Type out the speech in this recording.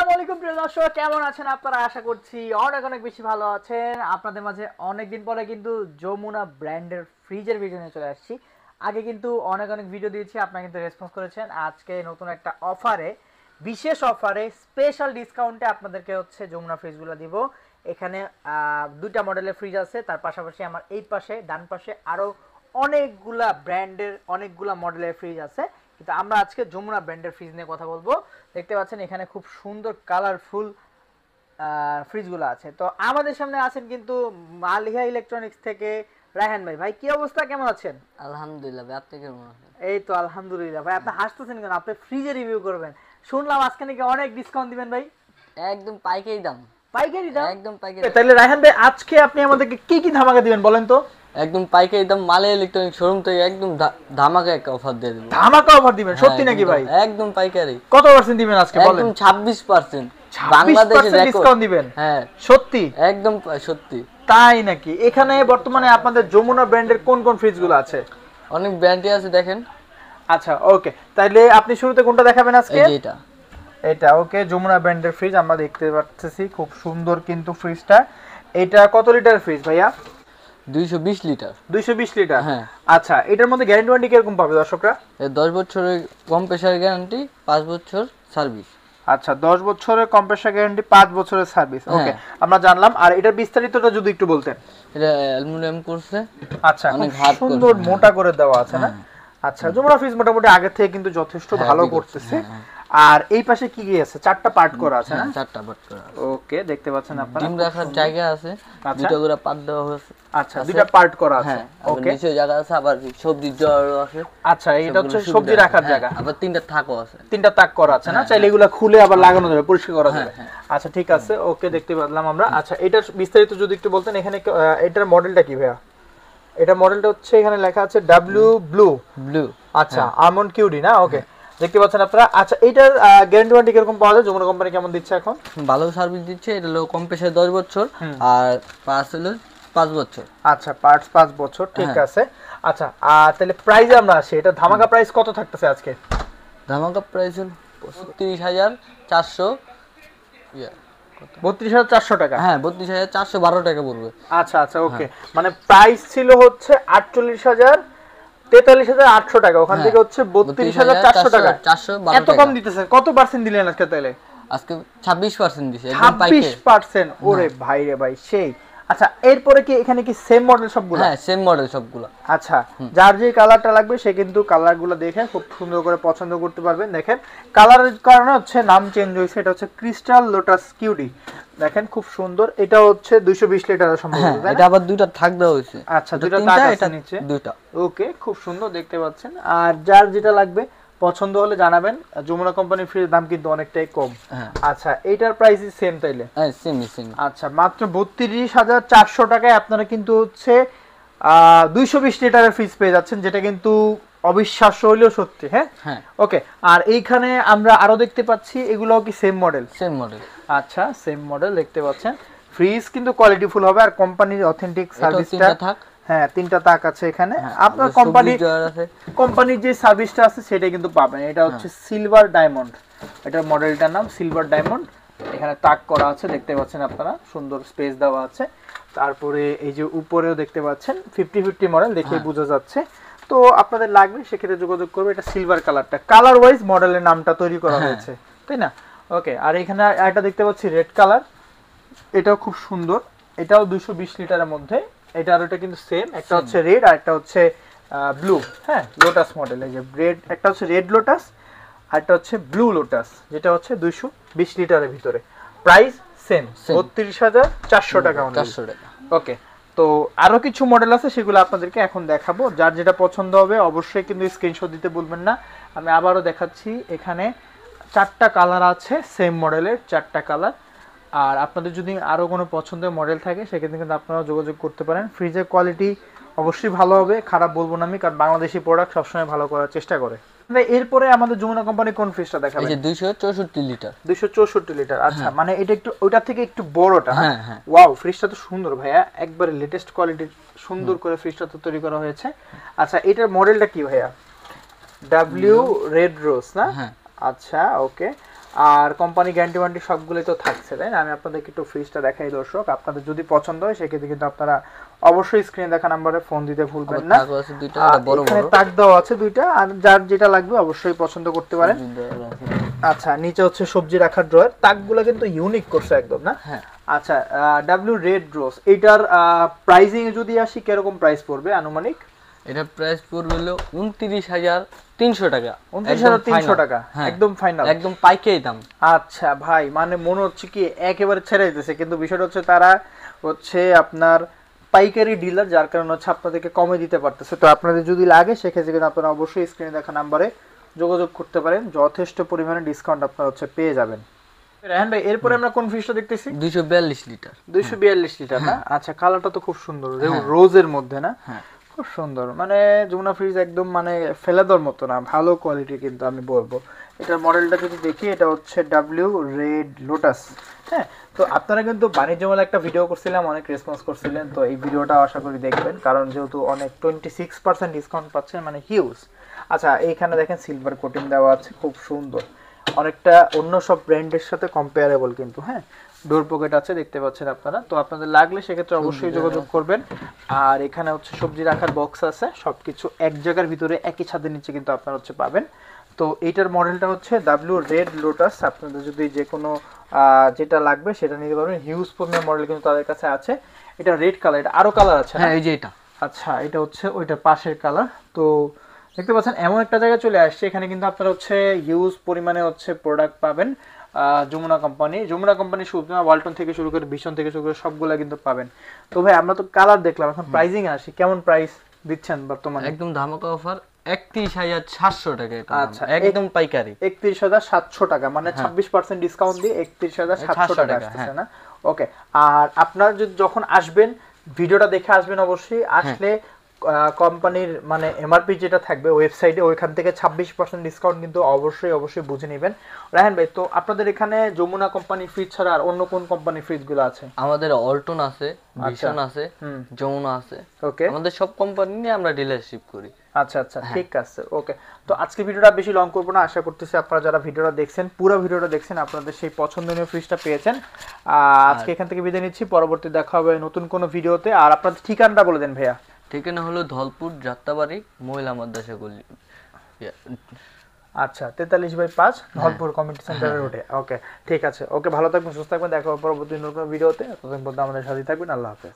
আসসালামু আলাইকুম প্রিয় দর্শক, কেমন আছেন আপনারা? আশা করছি অনেক অনেক বেশি ভালো আছেন। আপনাদের মাঝে অনেকদিন পরে কিন্তু যমুনা ব্র্যান্ডের ফ্রিজের ভিডিও নিয়ে চলে আসছি। আগে কিন্তু অনেক অনেক ভিডিও দিয়েছি, আপনারা কিন্তু রেসপন্স করেছেন। আজকে নতুন একটা অফারে, বিশেষ অফারে, স্পেশাল ডিসকাউন্টে আপনাদেরকে হচ্ছে যমুনা ফ্রিজগুলো দিব। এখানে দুইটা মডেলের ফ্রিজ আছে, তার পাশাপাশি আমার এই পাশে ডান পাশে আরও অনেকগুলা ব্র্যান্ডের অনেকগুলা মডেলের ফ্রিজ আছে। কিন্তু আমরা আজকে যমুনা ব্র্যান্ডের ফ্রিজ নিয়ে কথা বলবো। দেখতে পাচ্ছেন এখানে খুব সুন্দর কালারফুল ফ্রিজগুলো আছে। তো আমাদের সামনে আছেন কিন্তু মালিহা ইলেকট্রনিক্স থেকে রায়হান ভাই। ভাই কি অবস্থা, কেমন আছেন? আলহামদুলিল্লাহ ভাই, আপনি কেমন আছেন? এই তো আলহামদুলিল্লাহ। ভাই আপনি হাসতেছেন কেন? আপনি ফ্রিজে রিভিউ করবেন, শুনলাম আজকে নাকি অনেক ডিসকাউন্ট দিবেন ভাই। একদম পাইকারি দাম। পাইকারি দাম? একদম পাইকারি। তাহলে রায়হান ভাই আজকে আপনি আমাদেরকে কি কি ধামাকা দিবেন বলেন তো? একদম পাইকারি দাম, মালিহা ইলেকট্রনিক্স শোরুম থেকে একদম ধামাকা একটা অফার দিয়ে দেব। ধামাকা অফার দিবেন? সত্যি নাকি ভাই? একদম পাইকারি। কত পার্সেন্ট দিবেন আজকে বলেন? একদম 26%। 26% ডিসকাউন্ট দিবেন? হ্যাঁ সত্যি? একদম সত্যি। তাই নাকি? এখানে বর্তমানে আপনাদের যমুনা ব্র্যান্ডের কোন কোন ফ্রিজগুলো আছে? অনেক ব্র্যান্ডই আছে, দেখেন। আচ্ছা ওকে, তাহলে আপনি শুরুতে কোনটা দেখাবেন আজকে? এই যে এটা। এটা ওকে, যমুনা ব্র্যান্ডের ফ্রিজ আমরা দেখতে পাচ্ছি, খুব সুন্দর কিন্তু ফ্রিজটা। এটা কত লিটার ফ্রিজ ভাইয়া? 220 লিটার। 220 লিটার? হ্যাঁ। আচ্ছা, এটার মধ্যে গ্যারান্টি ওয়ারেন্টি কিরকম পাবে দর্শকরা? 10 বছরের কম্প্রেসার গ্যারান্টি, 5 বছর সার্ভিস। আচ্ছা, 10 বছরের কম্প্রেসার গ্যারান্টি, 5 বছরের সার্ভিস। ওকে, আমরা জানলাম। আর এটার বিস্তারিতটা যদি একটু বলতেন। এটা অ্যালুমিনিয়াম করছে। আচ্ছা, খুব সুন্দর মোটা করে দেওয়া আছে না? আচ্ছা, যমুনা ফ্রিজ মোটামুটি আগে থেকে কিন্তু যথেষ্ট ভালো করতেছে। আর এই পাশে কি কি আছে? চারটা পার্ট করা আছে না? চারটা পার্ট করা। ওকে, দেখতে পাচ্ছেন আপনারা, ডিম রাখার জায়গা আছে, দুটো করে পার্ট দেওয়া হয়েছে। আচ্ছা, দুটো পার্ট করা আছে। ওকে, নিচে জায়গা আছে, আবার সবজি ড্রয়ারও আছে। আচ্ছা, এটা হচ্ছে সবজি রাখার জায়গা। আবার তিনটা তাকও আছে। তিনটা তাক করা আছে না? চাইলে এগুলা খুলে আবার লাগানো যাবে, পরিষ্কার করা যাবে। আচ্ছা ঠিক আছে, ওকে, দেখতে পেলাম আমরা। আচ্ছা, এটার বিস্তারিত যদি একটু বলতেন। এখানে এটার মডেলটা কি ভাইয়া? এটা মডেলটা হচ্ছে এখানে লেখা আছে ডাব্লিউ ব্লু। আচ্ছা, আলমন্ড কিউডি না? ওকে, দেখতে পাচ্ছেন আপনারা। আচ্ছা, এটার গ্যারান্টি ওয়ারেন্টি কিরকম পাওয়া যায়? যমুনা কোম্পানি কেমন দিচ্ছে এখন? ভালো সার্ভিস দিচ্ছে। এটা হলো কম্প্রেসার 10 বছর আর পার্টস হলো 5 বছর। আচ্ছা, পার্টস 5 বছর, ঠিক আছে। আচ্ছা, তাহলে প্রাইসে আমরা আসি। এটা ধামাকা প্রাইস কত থাকতেছে আজকে? ধামাকা প্রাইস হলো 32,400 32,400 টাকা। হ্যাঁ, 32,412 টাকা পড়বে। আচ্ছা আচ্ছা, ওকে, মানে প্রাইস ছিল হচ্ছে 43,800 টাকা, ওখান থেকে হচ্ছে 32,400 টাকা। এত কম দিতেছেন, কত পার্সেন্ট দিলেন আজকে তাহলে? আজকে 26% দিছে, একদম 26%। ওরে ভাই রে ভাই, সেই। আচ্ছা, এরপরে কি এখানে কি সেম মডেল সবগুলো? হ্যাঁ, সেম মডেল সবগুলো। আচ্ছা, যার যে কালারটা লাগবে সে কিন্তু কালারগুলো দেখে খুব সুন্দর করে পছন্দ করতে পারবেন। দেখেন, কালারের কারণে হচ্ছে নাম চেঞ্জ হয়েছে। এটা হচ্ছে ক্রিস্টাল লোটাস কিউডি। দেখেন খুব সুন্দর। এটা হচ্ছে 220 লিটারের সম্ভবত। এটা আবার দুইটা থাক দেওয়া হয়েছে। আচ্ছা, দুইটা থাক আছে নিচে, দুইটা। ওকে, খুব সুন্দর দেখতে পাচ্ছেন। আর যার যেটা লাগবে পছন্দ হলে জানাবেন। যমুনা কোম্পানির ফ্রিজের দাম কিন্তু অনেকটাই কম। আচ্ছা, এইটার প্রাইসই সেম তাইলে? হ্যাঁ, সেম। আচ্ছা, মাত্র 32,400 টাকায় আপনারা কিন্তু হচ্ছে 220 লিটারের ফ্রিজ পেয়ে যাচ্ছেন, যেটা কিন্তু অবিশ্বাস্য হলেও সত্যি। হ্যাঁ, ওকে। আর এইখানে আমরা আরো দেখতে পাচ্ছি, এগুলোও কি সেম মডেল? Same model. আচ্ছা, সেম মডেল দেখতে পাচ্ছেন। ফ্রিজ কিন্তু কোয়ালিটিফুল হবে, আর কোম্পানির অথেন্টিক সার্ভিসটা। হ্যাঁ, তিনটা তাক আছে এখানে। আপনার কোম্পানির যে সার্ভিসটা আছে সেটাই কিন্তু পাবেন। এটা হচ্ছে সিলভার ডায়মন্ড, এটার মডেলটার নাম সিলভার ডায়মন্ড। এখানে তাক করা আছে, দেখতে পাচ্ছেন আপনারা, সুন্দর স্পেস দেওয়া আছে। তারপরে এই যে উপরেও দেখতে পাচ্ছেন 50-50 মডেল, দেখে বোঝা যাচ্ছে। তো আপনাদের লাগবে সেক্ষেত্রে যোগাযোগ করবে। এটা সিলভার কালারটা, কালার ওয়াইজ মডেলের নামটা তৈরি করা হয়েছে, তাই না? ওকে, আর এখানে একটা দেখতে পাচ্ছি রেড কালার, এটাও খুব সুন্দর। এটাও 220 লিটারের মধ্যে। এটা আর ওটা কিন্তু সেম, একটা হচ্ছে রেড আর একটা হচ্ছে ব্লু। হ্যাঁ, লোটাস মডেল। এই যে রেড, একটা হচ্ছে রেড লোটাস আর একটা হচ্ছে ব্লু লোটাস, যেটা হচ্ছে 220 লিটারের ভিতরে। প্রাইস সেম, 32,400 টাকা। ওকে, তো আরো কিছু মডেল আছে, সেগুলো আপনাদেরকে এখন দেখাবো। যার যেটা পছন্দ হবে অবশ্যই কিন্তু স্ক্রিনশট দিতে ভুলবেন না। আমি আবারও দেখাচ্ছি, এখানে চারটা কালার আছে, সেম মডেলের চারটা কালার। আর আপনাদের যদি আরো কোনো পছন্দের মডেল থাকে সেক্ষেত্রে কিন্তু আপনারা যোগাযোগ করতে পারেন। ফ্রিজের কোয়ালিটি অবশ্যই ভালো হবে, খারাপ বলবো না আমি, কারণ বাংলাদেশি প্রোডাক্ট সবসময় ভালো করার চেষ্টা করে। এরপরে আমাদের যমুনা কোম্পানি কোন ফ্রিজটা দেখাবেন? এই যে 264 লিটার। 264 লিটার। আচ্ছা, মানে এটা একটু ওটা থেকে একটু বড়টা। হ্যাঁ, ওয়াও, ফ্রিজটা তো সুন্দর ভাইয়া, একবারে লেটেস্ট কোয়ালিটির সুন্দর করে ফ্রিজটা তো তৈরি করা হয়েছে। আচ্ছা, এটার মডেলটা কি ভাইয়া? ডাব্লিউ রেড রোজ না? আচ্ছা, ওকে। আর কোম্পানি গ্যারান্টি ওয়ারেন্টি সবগুলোই তো থাকছে, তাই না? আমি আপনাদেরকে একটু ফ্রিজটা দেখাই দর্শক, আপনাদের যদি পছন্দ হয় সেক্ষেত্রে কিন্তু আপনারা অবশ্যই স্ক্রিনে দেখা নাম্বারে ফোন দিতে ভুলবেন না। এখানে তাক দেওয়া আছে দুইটা, আর যার যেটা লাগবে অবশ্যই পছন্দ করতে পারেন। আচ্ছা, নিচে হচ্ছে সবজি রাখার ড্রয়ার, তাকগুলো কিন্তু ইউনিক করছে একদম, না? হ্যাঁ। আচ্ছা, ডাব্লিউ রেড রোজ, এটার প্রাইসিং এ যদি আসি কিরকম প্রাইস পড়বে আনুমানিক? এটা প্রাইস পড়বে হলো 29,300 টাকা। 29,300 টাকা, একদম ফাইনাল, একদম পাইকারি দাম। আচ্ছা ভাই, মানে মনে হচ্ছে কি একেবারে ছেড়ে দিতেছে, কিন্তু বিষয়টা হচ্ছে তারা হচ্ছে আপনার পাইকারি ডিলার, যার কারণে হচ্ছে আপনাদেরকে কমে দিতে পারতেছে। তো আপনাদের যদি লাগে সেক্ষেত্রে কিন্তু আপনারা অবশ্যই স্ক্রিনে দেখা নাম্বারে যোগাযোগ করতে পারেন, যথেষ্ট পরিমাণে ডিসকাউন্ট আপনারা হচ্ছে পেয়ে যাবেন। রায়হান ভাই, এরপরে আমরা কোন ফ্রিজটা দেখতেছি? 242 লিটার। 242 লিটার, না? আচ্ছা, কালারটা তো খুব সুন্দর, রোজের মধ্যে, না? হ্যাঁ, খুব সুন্দর, মানে যমুনা ফ্রিজ একদম মানে ফেলে দেওয়ার মতো না, ভালো কোয়ালিটি কিন্তু আমি বলবো। এটার মডেলটা যদি দেখি, এটা হচ্ছে ডাব্লিউ রেড লোটাস। হ্যাঁ, তো আপনারা কিন্তু বাণিজ্য মেলা একটা ভিডিও করছিলাম, অনেক রেসপন্স করছিলেন, তো এই ভিডিওটা আশা করি দেখবেন, কারণ যেহেতু অনেক 26% ডিসকাউন্ট পাচ্ছেন, মানে হিউজ। আচ্ছা, এইখানে দেখেন সিলভার কোটিং দেওয়া আছে, খুব সুন্দর, অনেকটা অন্য সব ব্র্যান্ডের সাথে কম্পেয়ারেবল কিন্তু। হ্যাঁ, ডোর পকেট আছে, দেখতে পাচ্ছেন আপনারা, তো আপনাদের লাগলে সেক্ষেত্রে অবশ্যই যোগাযোগ করবেন। আর এখানে হচ্ছে সবজি রাখার বক্স আছে, সবকিছু এক জায়গার ভিতরে একই ছাদের নিচে কিন্তু আপনারা হচ্ছে পাবেন। তো এইটার মডেলটা হচ্ছে ডাব্লিউ রেড লোটাস, আপনাদের যদি যে কোনো যেটা লাগবে সেটা নিতে পারবেন, হিউজ পরিমাণ মডেল কিন্তু তাদের কাছে আছে। এটা রেড কালার, এটা আরো কালার আছে? হ্যাঁ, এই যে এটা। আচ্ছা, এটা হচ্ছে ওইটার পাশের কালার। তো দেখতে পাচ্ছেন এমন একটা জায়গায় চলে আসছে, এখানে কিন্তু আপনারা হচ্ছে হিউজ পরিমাণে হচ্ছে প্রোডাক্ট পাবেন। যমুনা কোম্পানি শুধু না, ওয়ালটন থেকে শুরু করে ভীষণ থেকে শুরু করে সবগুলা কিন্তু পাবেন। তো ভাই, আমরা তো কালার দেখলাম, এখন প্রাইসিং আসি, কেমন প্রাইস দিচ্ছেন বর্তমানে? একদম ধামাকা অফার, 31,700 টাকা। আচ্ছা, একদম পাইকারি 31,700 টাকা, মানে 26% ডিসকাউন্ট দিয়ে 31,700 টাকা আসছে, না? ওকে। আর আপনারা যখন আসবেন, ভিডিওটা দেখে আসবেন অবশ্যই। আসলে কোম্পানির মানে এমআরপি যেটা থাকবে ওয়েবসাইটে, ওইখান থেকে 26% ডিসকাউন্ট কিন্তু অবশ্যই বুঝে নেবেন। রায়হান ভাই, তো আপনাদের এখানে যমুনা কোম্পানি ফ্রিজ ছাড়া আর অন্য কোন কোম্পানি ফ্রিজগুলো আছে? আমাদের অল্টন আছে, ভিশন আছে, যমুনা আছে। ওকে, আমাদের সব কোম্পানি নিয়ে আমরা ডিলারশিপ করি। আচ্ছা, ঠিক আছে, ওকে। তো আজকে ভিডিওটা বেশি লং করবো না, আশা করতেছি আপনারা যারা ভিডিওটা দেখছেন, পুরো ভিডিওটা দেখছেন, আপনাদের সেই পছন্দনীয় ফ্রিজটা পেয়েছেন। আজকে এখান থেকে বিদায় নিচ্ছি, পরবর্তী দেখা হবে নতুন কোনো ভিডিওতে। আর আপনাদের ঠিকানাটা বলে দেন ভাইয়া। ঠিকানা হলো ধলপুর যাত্রাবাড়ি, মহিলা মাদ্রাসা গলি। আচ্ছা, 43/5 ধলপুর কমিউনিটি সেন্টারের রোডে। ওকে, ঠিক আছে, ওকে, ভালো থাকবেন, সুস্থ থাকবেন, দেখা হবে পরবর্তী নতুন ভিডিওতে। ততক্ষণ পর্যন্ত আমাদের সাথে থাকবেন। আল্লাহ হাফেজ।